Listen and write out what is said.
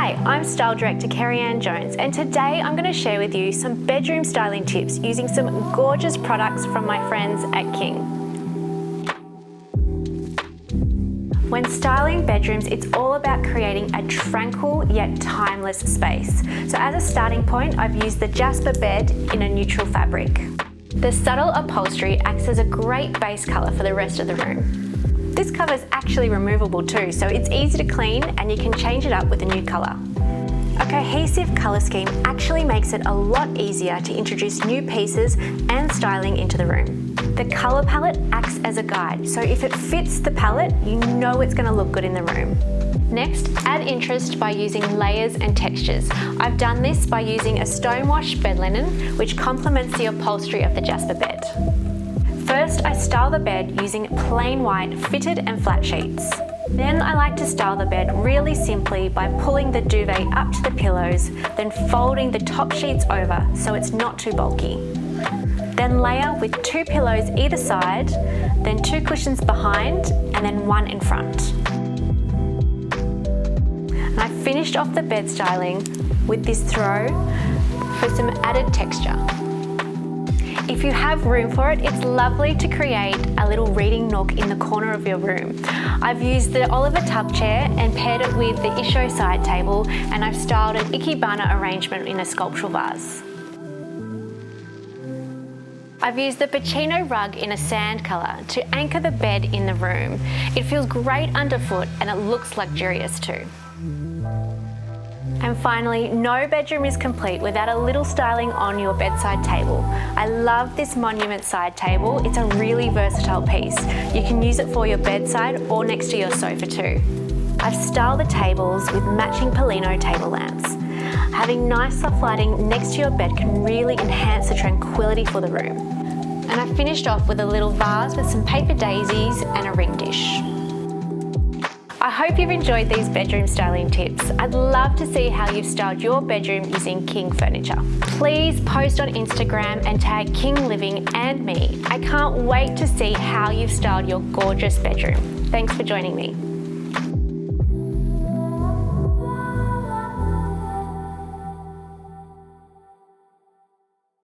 Hi, I'm Style Director Kerrie-Ann Jones, and today I'm going to share with you some bedroom styling tips using some gorgeous products from my friends at King. When styling bedrooms, it's all about creating a tranquil yet timeless space. So as a starting point, I've used the Jasper Bed in a neutral fabric. The subtle upholstery acts as a great base colour for the rest of the room. This cover is actually removable too, so it's easy to clean and you can change it up with a new colour. A cohesive colour scheme actually makes it a lot easier to introduce new pieces and styling into the room. The colour palette acts as a guide, so if it fits the palette, you know it's going to look good in the room. Next, add interest by using layers and textures. I've done this by using a stonewash bed linen, which complements the upholstery of the Jasper Bed. First, I style the bed using plain white fitted and flat sheets. Then I like to style the bed really simply by pulling the duvet up to the pillows, then folding the top sheets over so it's not too bulky. Then layer with 2 pillows either side, then 2 cushions behind, and then 1 in front. And I finished off the bed styling with this throw for some added texture. If you have room for it, it's lovely to create a little reading nook in the corner of your room. I've used the Oliver tub chair and paired it with the Isho side table, and I've styled an ikebana arrangement in a sculptural vase. I've used the Pacino rug in a sand colour to anchor the bed in the room. It feels great underfoot and it looks luxurious too. And finally, no bedroom is complete without a little styling on your bedside table. I love this monument side table. It's a really versatile piece. You can use it for your bedside or next to your sofa too. I've styled the tables with matching Polino table lamps. Having nice soft lighting next to your bed can really enhance the tranquility for the room. And I finished off with a little vase with some paper daisies and a ring dish. I hope you've enjoyed these bedroom styling tips. I'd love to see how you've styled your bedroom using King furniture. Please post on Instagram and tag King Living and me. I can't wait to see how you've styled your gorgeous bedroom. Thanks for joining me.